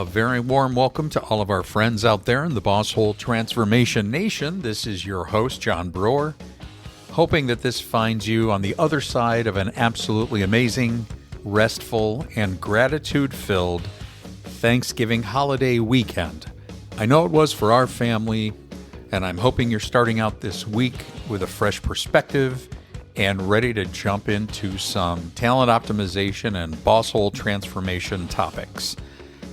A very warm welcome to all of our friends out there in the Boss Hole Transformation Nation. This is your host, John Brewer, hoping that this finds you on the other side of an absolutely amazing, restful, and gratitude-filled Thanksgiving holiday weekend. I know it was for our family, and I'm hoping you're starting out this week with a fresh perspective and ready to jump into some talent optimization and boss hole transformation topics.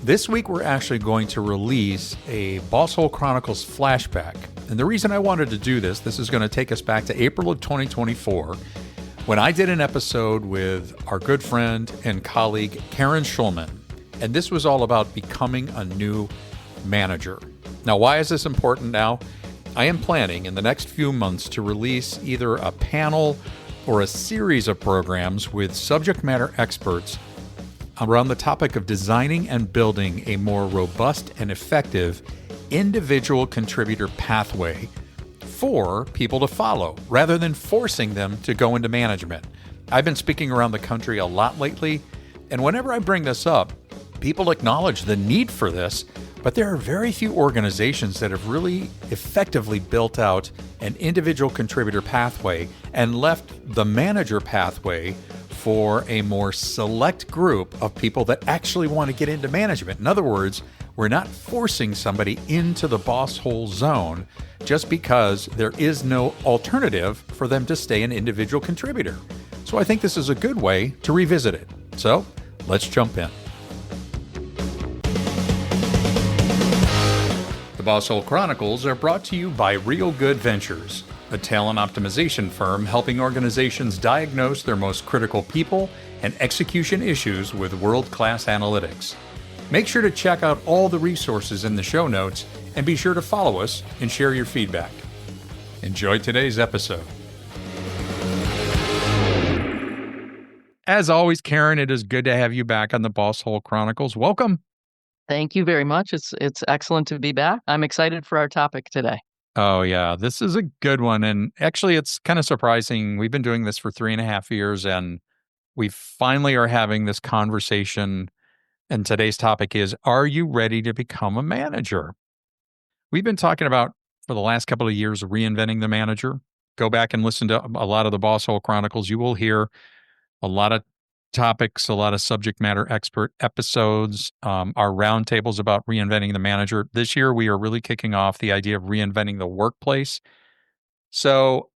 This week, we're actually going to release a Boss Hole Chronicles flashback. And the reason I wanted to do this is going to take us back to April of 2024, when I did an episode with our good friend and colleague, Karen Schulman. And this was all about becoming a new manager. Now, why is this important now? I am planning in the next few months to release either a panel or a series of programs with subject matter experts around the topic of designing and building a more robust and effective individual contributor pathway for people to follow, rather than forcing them to go into management. I've been speaking around the country a lot lately, and whenever I bring this up, people acknowledge the need for this, but there are very few organizations that have really effectively built out an individual contributor pathway and left the manager pathway for a more select group of people that actually want to get into management. In other words, we're not forcing somebody into the boss hole zone just because there is no alternative for them to stay an individual contributor. So I think this is a good way to revisit it. So let's jump in. The Boss Hole Chronicles are brought to you by Real Good Ventures, a talent optimization firm helping organizations diagnose their most critical people and execution issues with world-class analytics. Make sure to check out all the resources in the show notes and be sure to follow us and share your feedback. Enjoy today's episode. As always, Karen, it is good to have you back on the Boss Hole Chronicles. Welcome. Thank you very much. It's excellent to be back. I'm excited for our topic today. Oh, yeah. This is a good one. And actually, it's kind of surprising. We've been doing this for 3.5 years, and we finally are having this conversation. And today's topic is, are you ready to become a manager? We've been talking about, for the last couple of years, reinventing the manager. Go back and listen to a lot of the Boss Hole Chronicles. You will hear a lot of topics, a lot of subject matter expert episodes, our roundtables about reinventing the manager. This year, we are really kicking off the idea of reinventing the workplace. So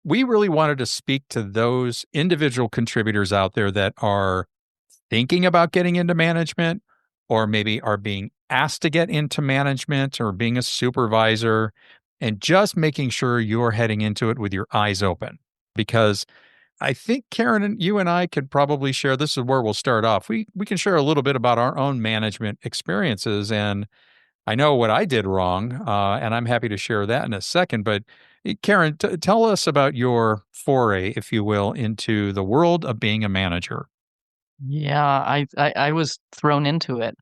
we really wanted to speak to those individual contributors out there that are thinking about getting into management, or maybe are being asked to get into management or being a supervisor, and just making sure you're heading into it with your eyes open. Because I think, Karen, and you and I could probably share, this is where we'll start off. We can share a little bit about our own management experiences. And I know what I did wrong, and I'm happy to share that in a second. But Karen, tell us about your foray, if you will, into the world of being a manager. Yeah, I was thrown into it,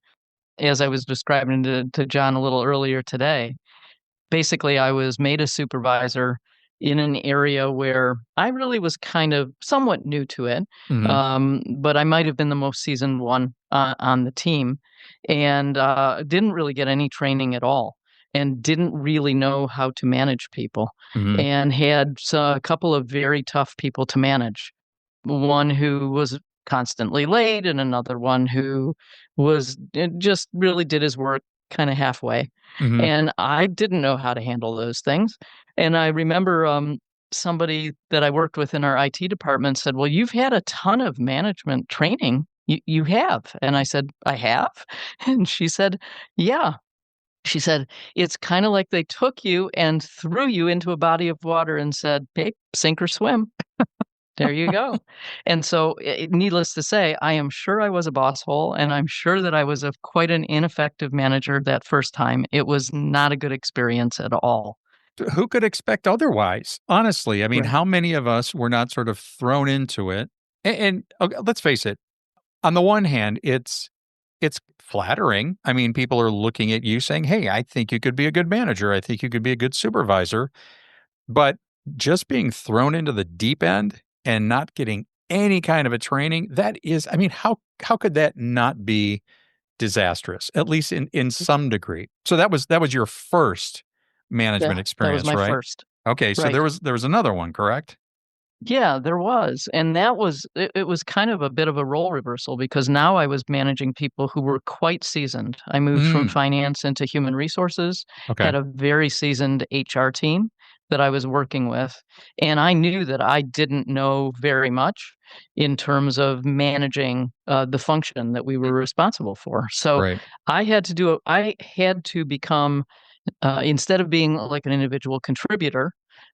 as I was describing to John a little earlier today. Basically, I was made a supervisor in an area where I really was kind of somewhat new to it, but I might have been the most seasoned one on the team, and didn't really get any training at all, and didn't really know how to manage people, and had a couple of very tough people to manage. One who was constantly late, and another one who was just really did his work kind of halfway. And I didn't know how to handle those things. And I remember somebody that I worked with in our IT department said, "Well, you've had a ton of management training. You have." And I said, "I have?" And she said, "Yeah." She said, "It's kind of like they took you and threw you into a body of water and said, 'Hey, sink or swim.'" There you go. And so, needless to say, I am sure I was a boss hole, and I'm sure that I was quite an ineffective manager that first time. It was not a good experience at all. Who could expect otherwise? Honestly, I mean, Right. how many of us were not sort of thrown into it? And okay, let's face it. On the one hand, it's flattering. I mean, people are looking at you saying, "Hey, I think you could be a good manager. I think you could be a good supervisor." But just being thrown into the deep end and not getting any kind of a training, that is, I mean, how could that not be disastrous, at least in some degree. So that was your first management Yeah, that was experience, my right? first. Okay, so Right. there was another one, correct? Yeah, there was. And that was it was kind of a bit of a role reversal because now I was managing people who were quite seasoned. I moved from Mm, finance into human resources, okay. had a very seasoned HR team that I was working with, and I knew that I didn't know very much in terms of managing the function that we were responsible for. So Right. I had to become instead of being like an individual contributor,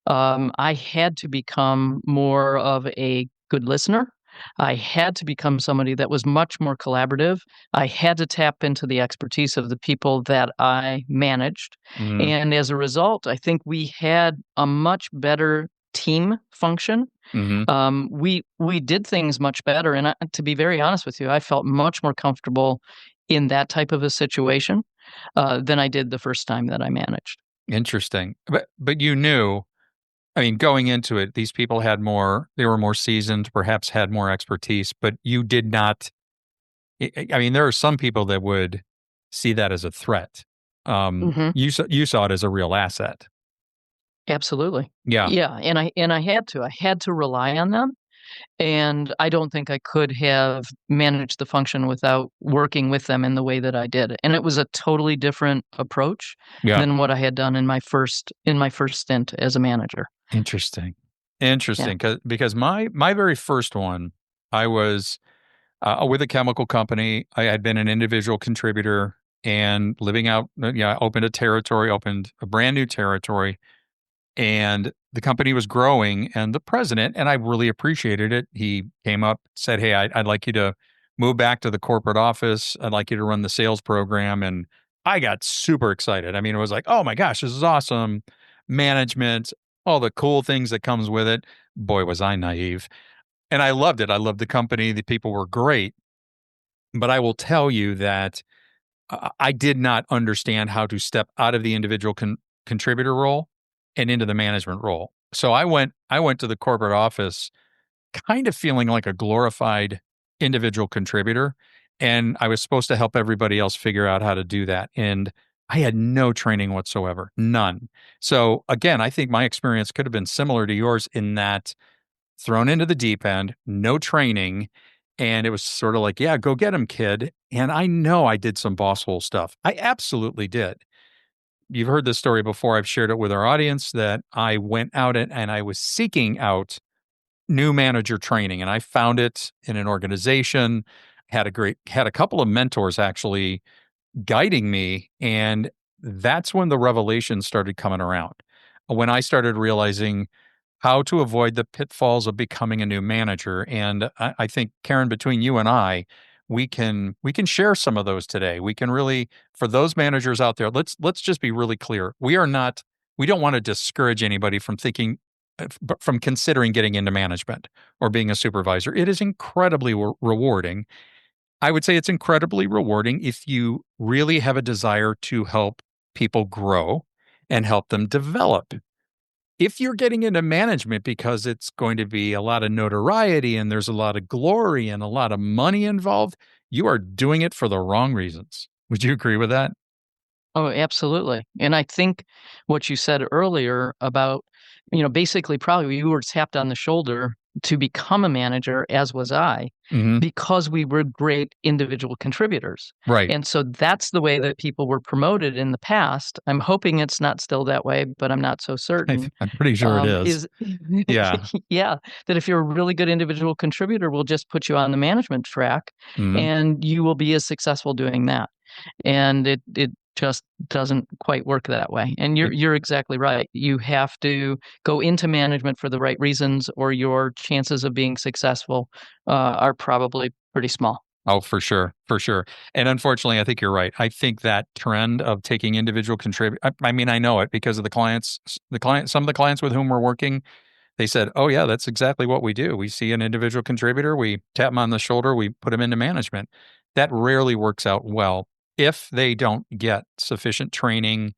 I had to become more of a good listener. I had to become somebody that was much more collaborative. I had to tap into the expertise of the people that I managed. Mm, And as a result, I think we had a much better team function. hmm. We did things much better. And to be very honest with you, I felt much more comfortable in that type of a situation than I did the first time that I managed. Interesting. But you knew, I mean, going into it, these people had more, they were more seasoned, perhaps had more expertise, but you did not. I mean, there are some people that would see that as a threat. Mhm. You saw it as a real asset. Absolutely. Yeah. Yeah, and I had to. I had to rely on them, and I don't think I could have managed the function without working with them in the way that I did. And it was a totally different approach Yeah. than what I had done in my first stint as a manager. Interesting. Yeah. Interesting. Because my very first one, I was with a chemical company. I had been an individual contributor and living out, yeah, opened a brand new territory, and the company was growing. And the president, and I really appreciated it, he came up, said, "Hey, I'd like you to move back to the corporate office. I'd like you to run the sales program." And I got super excited. I mean, it was like, oh my gosh, this is awesome. Management, all the cool things that comes with it. Boy, was I naive. And I loved it. I loved the company. The people were great. But I will tell you that I did not understand how to step out of the individual contributor role and into the management role. So I went to the corporate office kind of feeling like a glorified individual contributor, and I was supposed to help everybody else figure out how to do that. And I had no training whatsoever, none. So again, I think my experience could have been similar to yours in that thrown into the deep end, no training. And it was sort of like, yeah, go get him, kid. And I know I did some boss hole stuff. I absolutely did. You've heard this story before. I've shared it with our audience that I went out and I was seeking out new manager training, and I found it in an organization. Had a couple of mentors actually guiding me, and that's when the revelation started coming around. When I started realizing how to avoid the pitfalls of becoming a new manager. And I think, Karen, between you and I, we can share some of those today. We can really, for those managers out there, let's just be really clear. We don't want to discourage anybody from thinking from considering getting into management or being a supervisor. It is incredibly rewarding. I would say it's incredibly rewarding if you really have a desire to help people grow and help them develop. If you're getting into management because it's going to be a lot of notoriety and there's a lot of glory and a lot of money involved, you are doing it for the wrong reasons. Would you agree with that? Oh, absolutely. And I think what you said earlier about, basically probably you were tapped on the shoulder to become a manager, as was I, Hmm. because we were great individual contributors. Right. And so that's the way that people were promoted in the past. I'm hoping it's not still that way, but I'm not so certain. I'm pretty sure it is. Is Yeah. yeah, that if you're a really good individual contributor, we'll just put you on the management track Hmm. and you will be as successful doing that. And it just doesn't quite work that way. And you're exactly right. You have to go into management for the right reasons, or your chances of being successful are probably pretty small. Oh, for sure, for sure. And unfortunately, I think you're right. I think that trend of taking individual contribute. I mean, I know it because of some of the clients with whom we're working. They said, "Oh yeah, that's exactly what we do. We see an individual contributor, we tap them on the shoulder, we put them into management." That rarely works out well if they don't get sufficient training.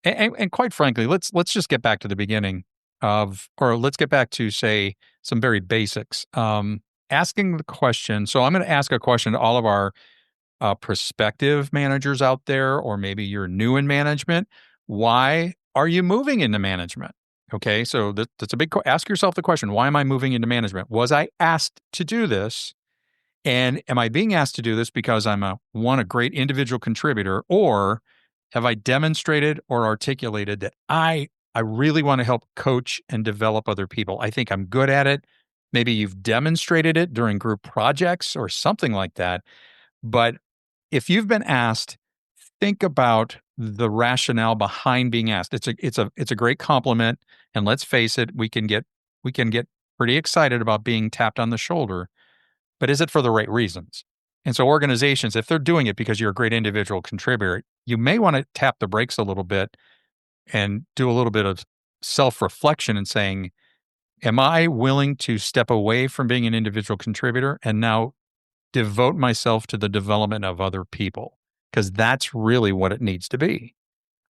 And quite frankly, let's just get back to the beginning or let's get back to say some very basics. Asking the question. So I'm going to ask a question to all of our prospective managers out there, or maybe you're new in management, why are you moving into management? Okay, so that's a big, ask yourself the question, why am I moving into management? Was I asked to do this? And am I being asked to do this because I'm a great individual contributor, or have I demonstrated or articulated that I really want to help coach and develop other people? I think I'm good at it. Maybe you've demonstrated it during group projects or something like that. But if you've been asked, think about the rationale behind being asked. It's a great compliment, and let's face it, we can get pretty excited about being tapped on the shoulder, but is it for the right reasons? And so organizations, if they're doing it because you're a great individual contributor, you may want to tap the brakes a little bit and do a little bit of self-reflection and saying, am I willing to step away from being an individual contributor and now devote myself to the development of other people? Because that's really what it needs to be.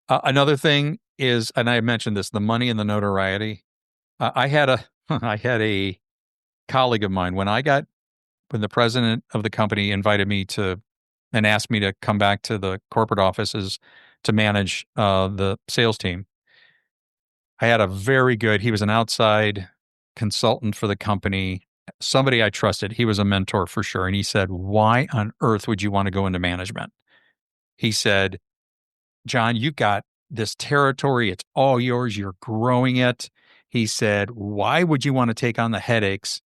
Another thing is, and I mentioned this, the money and the notoriety. I had a I had a colleague of mine when the president of the company invited me to and asked me to come back to the corporate offices to manage the sales team. I had he was an outside consultant for the company, somebody I trusted. He was a mentor for sure. And he said, why on earth would you want to go into management? He said, John, you've got this territory. It's all yours. You're growing it. He said, why would you want to take on the headaches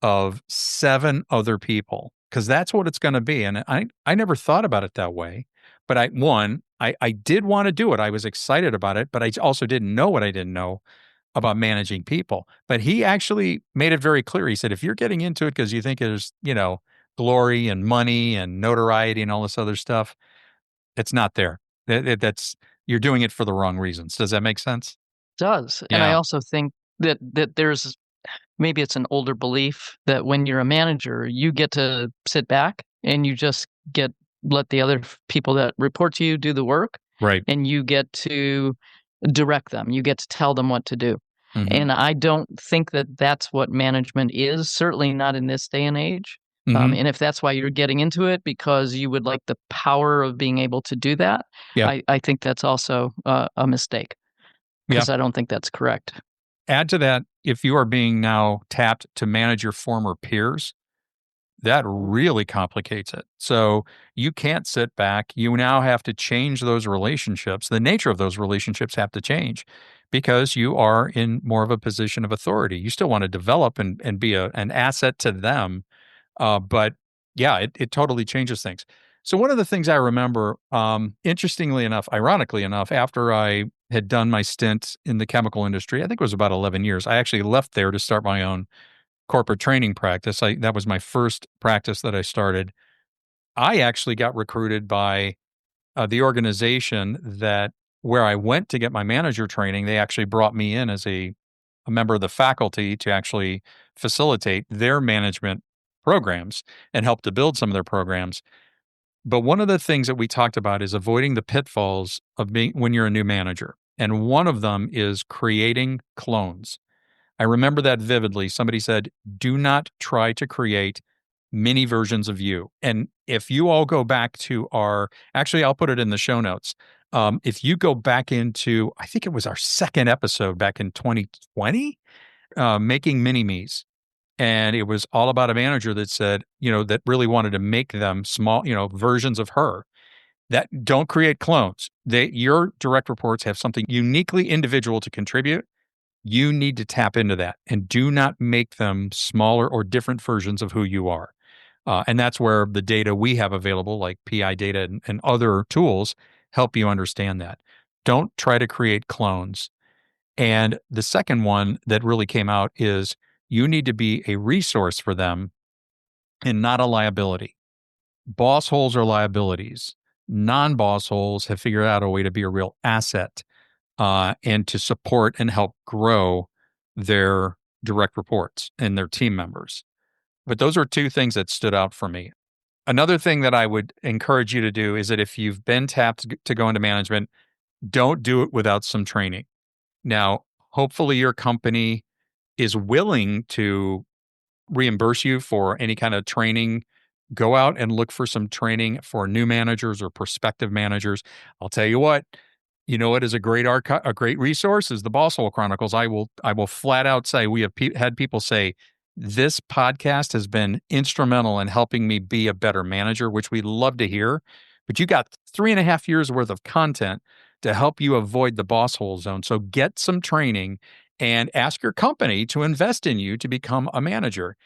of 7 other people? Because that's what it's going to be. And I never thought about it that way. But I did want to do it. I was excited about it, but I also didn't know what I didn't know about managing people. But he actually made it very clear. He said, if you're getting into it because you think there's, glory and money and notoriety and all this other stuff, it's not there. That's you're doing it for the wrong reasons. Does that make sense? Does. And I Yeah. also think that there's maybe it's an older belief that when you're a manager, you get to sit back and you just let the other people that report to you do the work, Right. and you get to direct them. You get to tell them what to do. Mm-hmm. And I don't think that that's what management is, certainly not in this day and age. Mm-hmm. And if that's why you're getting into it because you would like the power of being able to do that, Yeah. I think that's also a mistake, Yeah. because I don't think that's correct. Add to that, if you are being now tapped to manage your former peers, that really complicates it. So you can't sit back. You now have to change those relationships. The nature of those relationships have to change because you are in more of a position of authority. You still want to develop and be an asset to them. But yeah, it totally changes things. So one of the things I remember, interestingly enough, ironically enough, after I had done my stint in the chemical industry, I think it was about 11 years, I actually left there to start my own corporate training practice. That was my first practice that I started. I actually got recruited by the organization that where I went to get my manager training. They actually brought me in as a member of the faculty to actually facilitate their management programs and help to build some of their programs. But one of the things that we talked about is avoiding the pitfalls of being when you're a new manager. And one of them is creating clones. I remember that vividly. Somebody said, do not try to create mini versions of you. And if you all go back to actually, I'll put it in the show notes. If you go back into, I think it was our second episode back in 2020, making mini me's. And it was all about a manager that said, that really wanted to make them small, versions of her that don't create clones. Your direct reports have something uniquely individual to contribute. You need to tap into that and do not make them smaller or different versions of who you are. And that's where the data we have available, like PI data and other tools, help you understand that. Don't try to create clones. And the second one that really came out is you need to be a resource for them and not a liability. Boss holes are liabilities. Non-boss holes have figured out a way to be a real asset and to support and help grow their direct reports and their team members. But those are 2 things that stood out for me. Another thing that I would encourage you to do is that if you've been tapped to go into management, don't do it without some training. Now, hopefully your company is willing to reimburse you for any kind of training go out and look for some training for new managers or prospective managers. I'll tell you what, you know what is a great a great resource is the Boss Hole Chronicles. I will flat out say we have had people say this podcast has been instrumental in helping me be a better manager, which we love to hear. But you got 3.5 years worth of content to help you avoid the boss hole zone. So get some training and ask your company to invest in you to become a manager.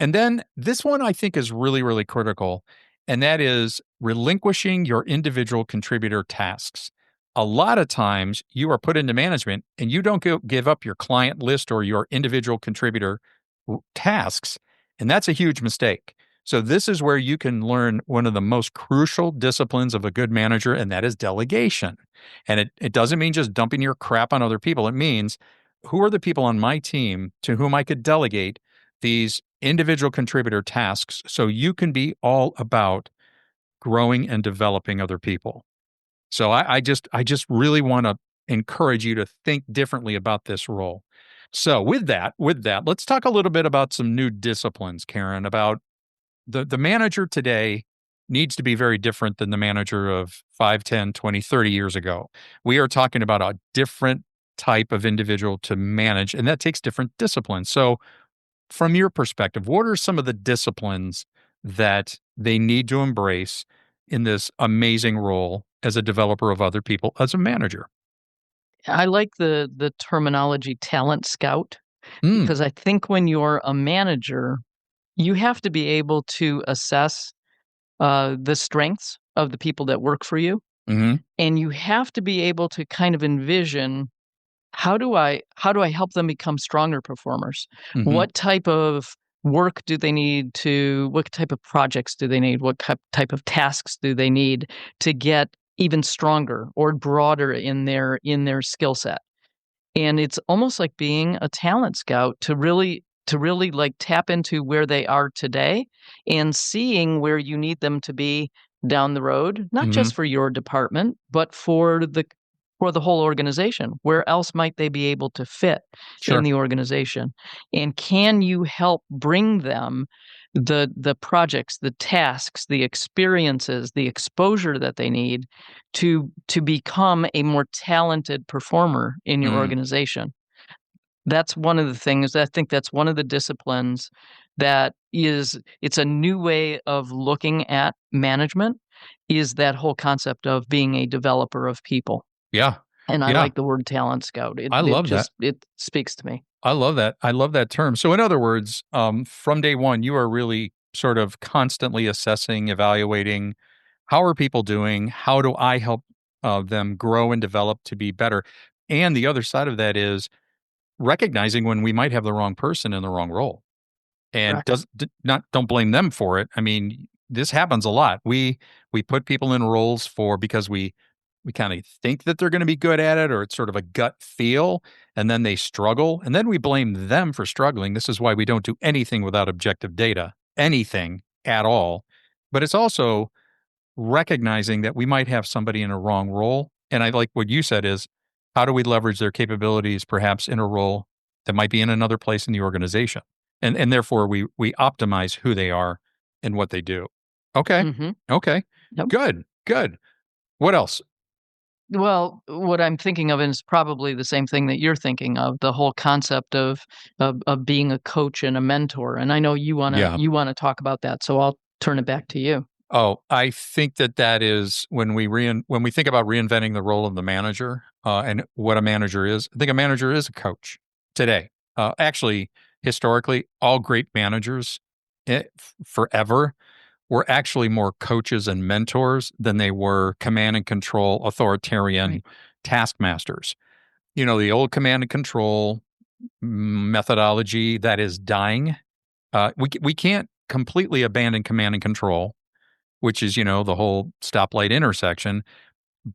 And then this one I think is really, really critical, and that is relinquishing your individual contributor tasks. A lot of times you are put into management and you don't give up your client list or your individual contributor tasks. And that's a huge mistake. So this is where you can learn one of the most crucial disciplines of a good manager, and that is delegation. And it doesn't mean just dumping your crap on other people. It means who are the people on my team to whom I could delegate these individual contributor tasks so you can be all about growing and developing other people. So I just really want to encourage you to think differently about this role. So with that, let's talk a little bit about some new disciplines, Karen, about the manager today needs to be very different than the manager of 5, 10, 20, 30 years ago. We are talking about a different type of individual to manage, and that takes different disciplines. So from your perspective, what are some of the disciplines that they need to embrace in this amazing role as a developer of other people, as a manager? I like the terminology talent scout, Mm, because I think when you're a manager, you have to be able to assess the strengths of the people that work for you, hmm and you have to be able to kind of envision how do I help them become stronger performers? hmm What type of work do they need to what type of projects do they need? What type of tasks do they need to get even stronger or broader in their skill set? And it's almost like being a talent scout to really like tap into where they are today and seeing where you need them to be down the road, not hmm just for your department, but for the whole organization. Where else might they be able to fit in Sure. the organization? And can you help bring them the projects, the tasks, the experiences, the exposure that they need to become a more talented performer in your Mm, organization? That's one of the things. I think that's one of the disciplines it's a new way of looking at management, is that whole concept of being a developer of people. yeah. And I Yeah. like the word talent scout. I love that. It speaks to me. I love that. I love that term. So, in other words, from day one, you are really sort of constantly assessing, evaluating how are people doing? How do I help them grow and develop to be better? And the other side of that is recognizing when we might have the wrong person in the wrong role, and Correct. not don't blame them for it. I mean, this happens a lot. We put people in roles because we kind of think that they're going to be good at it, or it's sort of a gut feel, and then they struggle, and then we blame them for struggling. This is why we don't do anything without objective data, anything at all. But it's also recognizing that we might have somebody in a wrong role. And I like what you said is, how do we leverage their capabilities perhaps in a role that might be in another place in the organization? And therefore we optimize who they are and what they do. Okay. Mhm. Okay. Yep. Good. Good. What else? Well, what I'm thinking of is probably the same thing that you're thinking of, the whole concept of being a coach and a mentor. And I know Yeah. you wanna talk about that, so I'll turn it back to you. Oh, I think that is when when we think about reinventing the role of the manager and what a manager is. I think a manager is a coach today. Actually, historically, all great managers forever were actually more coaches and mentors than they were command and control authoritarian Right. taskmasters. You know, the old command and control methodology that is dying. We can't completely abandon command and control, which is, the whole stoplight intersection.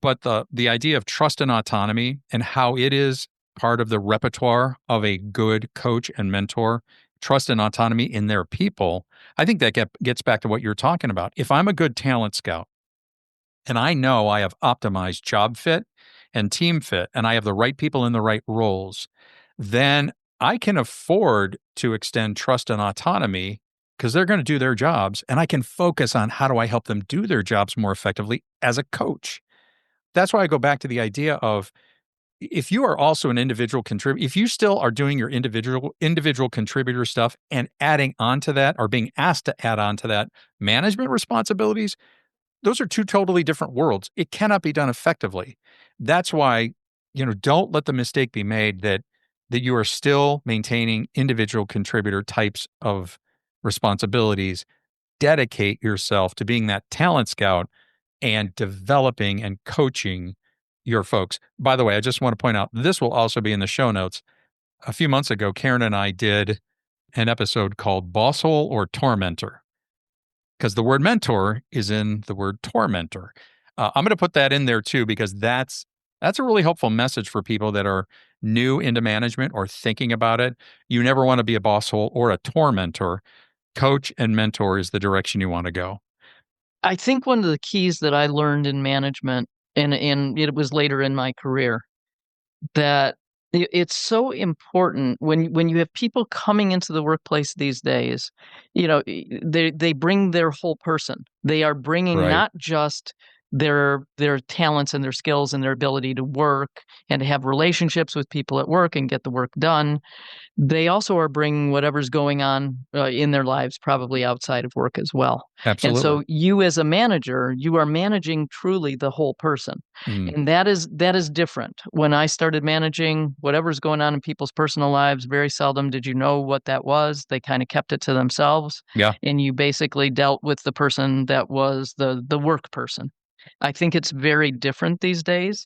But the idea of trust and autonomy and how it is part of the repertoire of a good coach and mentor, trust and autonomy in their people, I think that gets back to what you're talking about. If I'm a good talent scout and I know I have optimized job fit and team fit and I have the right people in the right roles, then I can afford to extend trust and autonomy because they're going to do their jobs, and I can focus on how do I help them do their jobs more effectively as a coach. That's why I go back to the idea of, if you are also an individual contributor, if you still are doing your individual contributor stuff and adding on to that, or being asked to add on to that management responsibilities, those are two totally different worlds. It cannot be done effectively. That's why, don't let the mistake be made that you are still maintaining individual contributor types of responsibilities. Dedicate yourself to being that talent scout and developing and coaching your folks. By the way, I just want to point out, this will also be in the show notes. A few months ago, Karen and I did an episode called Boss Hole or Tormentor, because the word mentor is in the word tormentor. I'm going to put that in there too, because that's a really helpful message for people that are new into management or thinking about it. You never want to be a boss hole or a tormentor. Coach and mentor is the direction you want to go. I think one of the keys that I learned in management, and it was later in my career, that it's so important when you have people coming into the workplace these days. They bring their whole person. They are bringing Right. not just their talents and their skills and their ability to work and to have relationships with people at work and get the work done. They also are bringing whatever's going on in their lives, probably outside of work as well. And Absolutely. so you as a manager, you are managing truly the whole person. Mm. And that is different. When I started managing whatever's going on in people's personal lives, very seldom did you know what that was. They kind of kept it to themselves. Yeah. And you basically dealt with the person that was the work person. I think it's very different these days.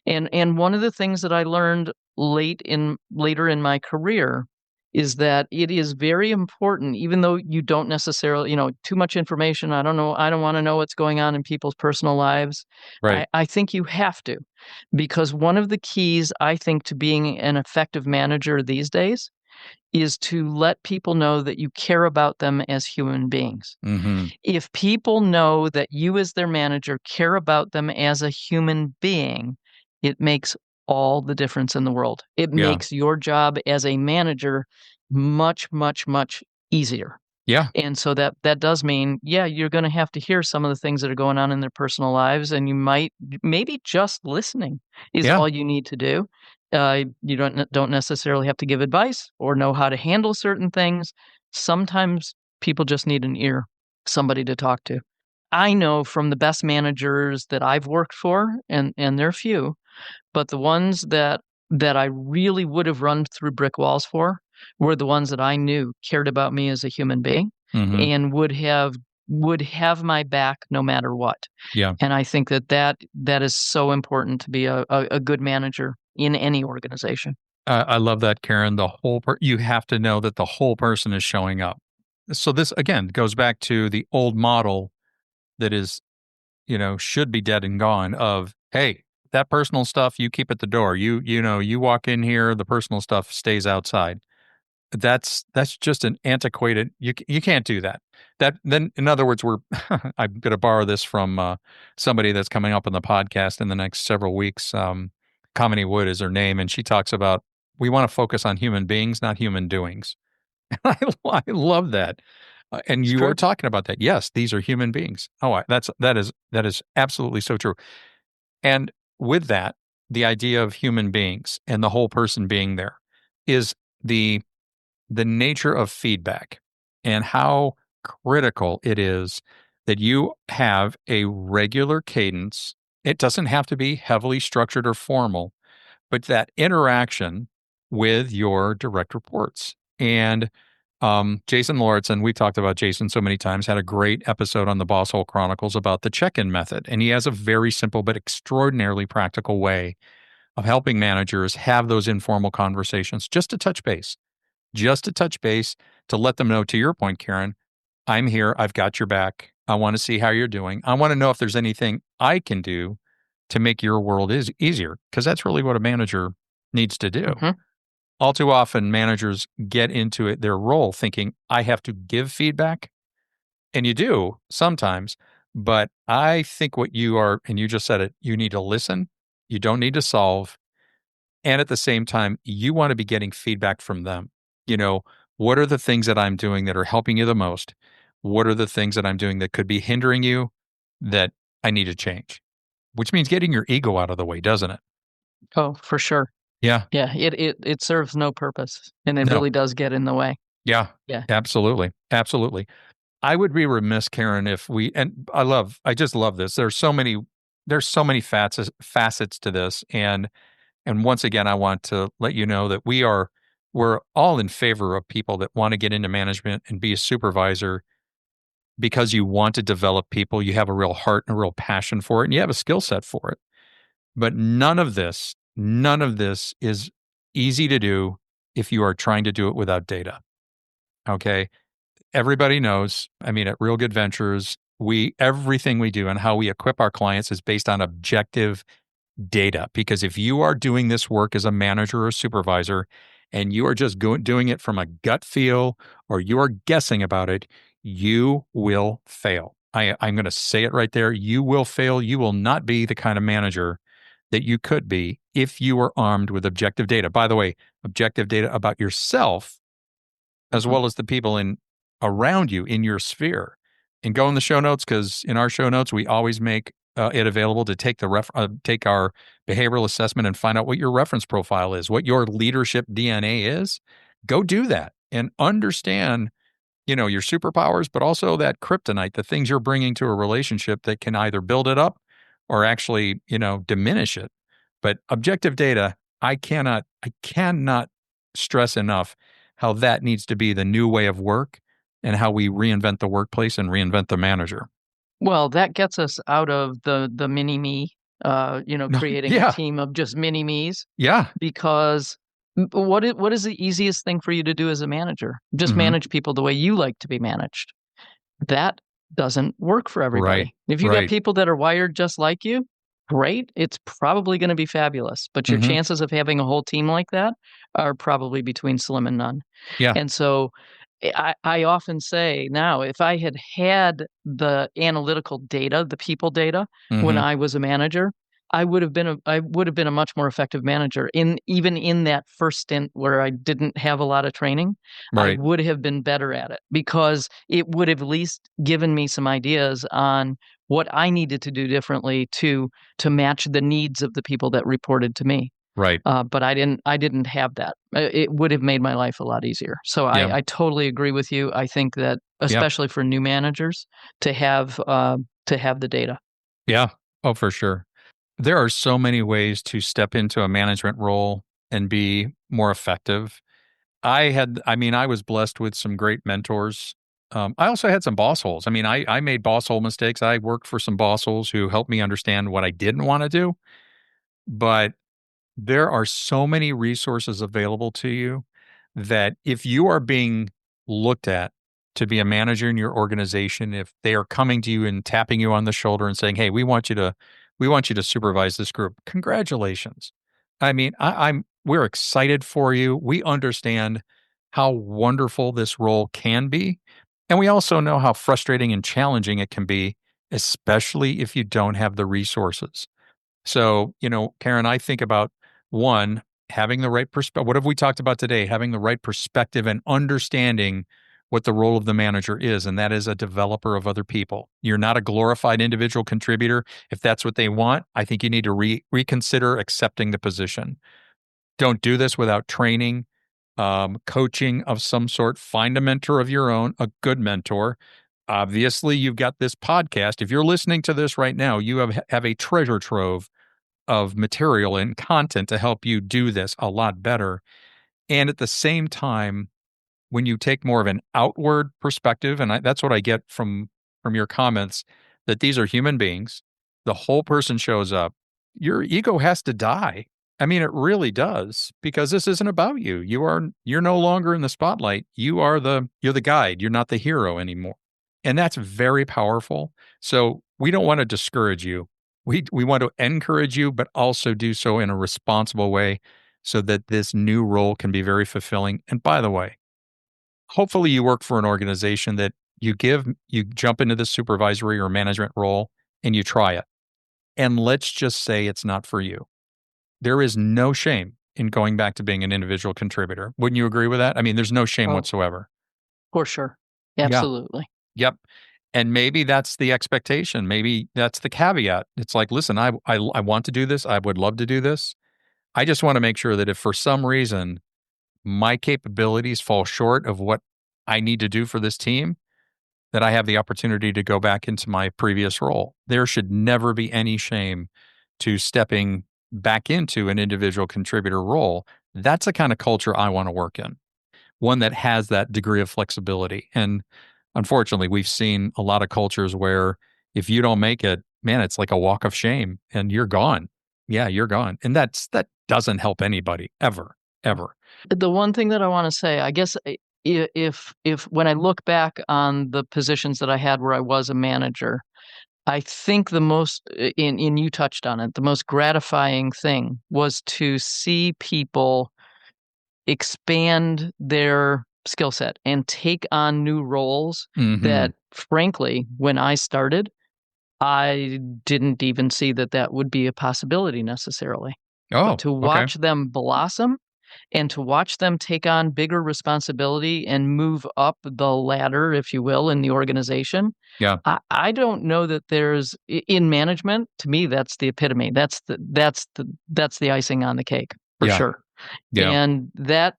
And one of the things that I learned later in my career is that it is very important, even though you don't necessarily, too much information. I don't know. I don't want to know what's going on in people's personal lives. Right. I think you have to, because one of the keys, I think, to being an effective manager these days is to let people know that you care about them as human beings. Mm-hmm. If people know that you as their manager care about them as a human being, it makes all the difference in the world. It Yeah. makes your job as a manager much, much, much easier. Yeah. And so that does mean, yeah, you're going to have to hear some of the things that are going on in their personal lives, and maybe just listening is Yeah. all you need to do. You don't necessarily have to give advice or know how to handle certain things. Sometimes people just need an ear, somebody to talk to. I know from the best managers that I've worked for, and they're few, but the ones that I really would have run through brick walls for were the ones that I knew cared about me as a human being, Mm-hmm. and would have my back no matter what. Yeah. And I think that is so important to be a good manager in any organization. I love that, Karen. You have to know that the whole person is showing up. So this again goes back to the old model that is, should be dead and gone of, hey, that personal stuff you keep at the door. You walk in here, the personal stuff stays outside. That's just an antiquated. You can't do that. That then, in other words, I'm going to borrow this from somebody that's coming up on the podcast in the next several weeks. Kamini Wood is her name, and she talks about, we want to focus on human beings, not human doings. I love that. And It's you true. were talking about that. Yes, these are human beings. Oh, that is absolutely so true. And with that, the idea of human beings and the whole person being there is the nature of feedback and how critical it is that you have a regular cadence. It doesn't have to be heavily structured or formal, but that interaction with your direct reports. And Jason Lauritsen, we've talked about Jason so many times, had a great episode on the Boss Hole Chronicles about the check-in method. And he has a very simple but extraordinarily practical way of helping managers have those informal conversations just to touch base, to let them know, to your point, Karen, I'm here. I've got your back. I want to see how you're doing. I want to know if there's anything I can do to make your world easier, because that's really what a manager needs to do. Mm-hmm. All too often, managers get into their role thinking, I have to give feedback. And you do sometimes. But I think what you are, and you just said it, you need to listen. You don't need to solve. And at the same time, you want to be getting feedback from them. What are the things that I'm doing that are helping you the most? What are the things that I'm doing that could be hindering you that I need to change? Which means getting your ego out of the way, doesn't it? Oh, for sure. Yeah. Yeah, it serves no purpose, and it No. really does get in the way. Yeah. Yeah. Absolutely. Absolutely. I would be remiss, Karen, if we, and I just love this. There's so many facets to this. And once again, I want to let you know that we're all in favor of people that want to get into management and be a supervisor because you want to develop people. You have a real heart and a real passion for it, and you have a skill set for it. But none of this is easy to do if you are trying to do it without data. Okay. Everybody knows, I mean, at Real Good Ventures, everything we do and how we equip our clients is based on objective data. Because if you are doing this work as a manager or supervisor and you are just doing it from a gut feel or you are guessing about it, you will fail. I'm going to say it right there. You will fail. You will not be the kind of manager that you could be if you were armed with objective data. By the way, objective data about yourself as Mhm. well as the people in around you in your sphere. And go in the show notes because in our show notes we always make it available to take take our behavioral assessment and find out what your reference profile is, what your leadership DNA is. Go do that and understand, your superpowers, but also that kryptonite, the things you're bringing to a relationship that can either build it up or actually, diminish it. But objective data, I cannot stress enough how that needs to be the new way of work and how we reinvent the workplace and reinvent the manager. Well, that gets us out of the mini me, No, creating a yeah, team of just mini me's, yeah, because what is the easiest thing for you to do as a manager? Just hmm, manage people the way you like to be managed. That doesn't work for right, everybody. If you got right, people that are wired just like you, great, it's probably gonna be fabulous, but your hmm, chances of having a whole team like that are probably between slim and none. yeah, And so I often say now, if I had had the analytical data, the people data when hmm, I was a manager, I would have been a much more effective manager. Even in that first stint where I didn't have a lot of training, I right, would have been better at it because it would have at least given me some ideas on what I needed to do differently to match the needs of the people that reported to me. right, But I didn't have that. It would have made my life a lot easier. So yeah, I totally agree with you. I think that yeah, especially for new managers to have the data. yeah. Oh, for sure. There are so many ways to step into a management role and be more effective. I mean, I was blessed with some great mentors. I also had some boss holes. I mean, I made boss hole mistakes. I worked for some boss holes who helped me understand what I didn't want to do. But there are so many resources available to you that if you are being looked at to be a manager in your organization, if they are coming to you and tapping you on the shoulder and saying, "Hey, we want you to supervise this group." Congratulations. I mean, we're excited for you. We understand how wonderful this role can be, and we also know how frustrating and challenging it can be, especially if you don't have the resources. So, Karen, I think about one, having the right perspective. What have we talked about today? Having the right perspective and understanding what the role of the manager is, and that is a developer of other people. You're not a glorified individual contributor. If that's what they want, I think you need to reconsider accepting the position. Don't do this without training, coaching of some sort. Find a mentor of your own, a good mentor. Obviously, you've got this podcast. If you're listening to this right now, you have a treasure trove of material and content to help you do this a lot better. And at the same time, when you take more of an outward perspective, and that's what I get from your comments, that these are human beings, the whole person shows up. Your ego has to die. I mean, it really does, because this isn't about you. You're no longer in the spotlight. You're the guide. You're not the hero anymore. And that's very powerful. So we don't want to discourage you. We want to encourage you, but also do so in a responsible way so that this new role can be very fulfilling. And by the way, hopefully you work for an organization that you jump into the supervisory or management role and you try it. And let's just say it's not for you. There is no shame in going back to being an individual contributor. Wouldn't you agree with that? I mean, there's no shame Oh, whatsoever. for sure. Yeah. Absolutely. Yep. And maybe that's the expectation. Maybe that's the caveat. It's like, listen, I want to do this. I would love to do this. I just want to make sure that if for some reason my capabilities fall short of what I need to do for this team, that I have the opportunity to go back into my previous role. There should never be any shame to stepping back into an individual contributor role. That's the kind of culture I want to work in, one that has that degree of flexibility. And unfortunately, we've seen a lot of cultures where if you don't make it, man, it's like a walk of shame and you're gone. Yeah, you're gone. And that doesn't help anybody ever. The one thing that I want to say, I guess, if when I look back on the positions that I had where I was a manager, I think the most, in you touched on it, the most gratifying thing was to see people expand their skill set and take on new roles that, frankly, when I started, I didn't even see that would be a possibility necessarily. Oh, but to watch them blossom and to watch them take on bigger responsibility and move up the ladder, if you will, in the organization. Yeah. I don't know that there's in management. To me, that's the epitome. That's the icing on the cake for sure. Yeah. And that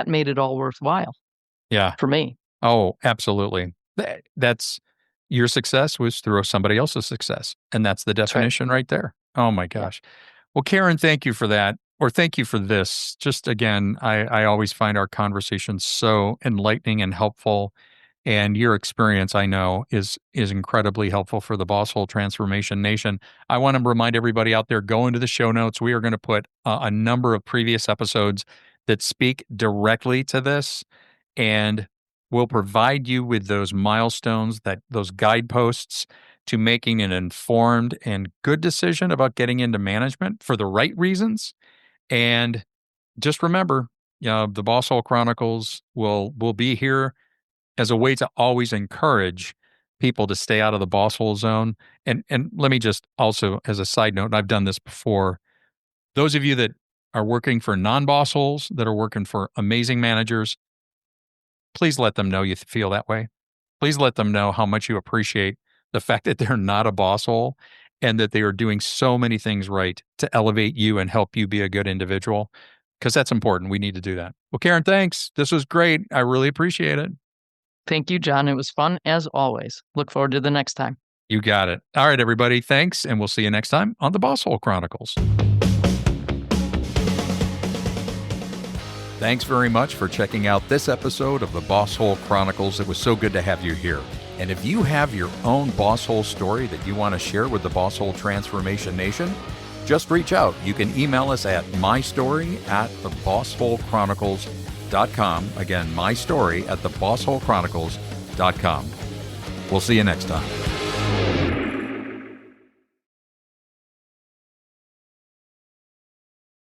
made it all worthwhile. Yeah. For me. Oh, absolutely. That's your success was through somebody else's success, and that's the definition right there. Oh my gosh. Yeah. Well, Karen, thank you for that. Or thank you for this. Just again, I always find our conversations so enlightening and helpful. And your experience, I know, is incredibly helpful for the Boss Hole Transformation Nation. I want to remind everybody out there, go into the show notes. We are going to put a number of previous episodes that speak directly to this. And we'll provide you with those milestones, those guideposts to making an informed and good decision about getting into management for the right reasons. And just remember, the Boss Hole Chronicles will be here as a way to always encourage people to stay out of the boss hole zone. And let me just also, as a side note, and I've done this before, those of you that are working for non-boss holes, that are working for amazing managers, please let them know you feel that way. Please let them know how much you appreciate the fact that they're not a boss hole and that they are doing so many things right to elevate you and help you be a good individual, because that's important. We need to do that. Well, Karen, thanks. This was great. I really appreciate it. Thank you, John. It was fun as always. Look forward to the next time. You got it. All right, everybody. Thanks. And we'll see you next time on the Boss Hole Chronicles. Thanks very much for checking out this episode of the Boss Hole Chronicles. It was so good to have you here. And if you have your own Boss Hole story that you want to share with the Boss Hole Transformation Nation, just reach out. You can email us at mystory@thebossholechronicles.com. Again, mystory@thebossholechronicles.com. We'll see you next time.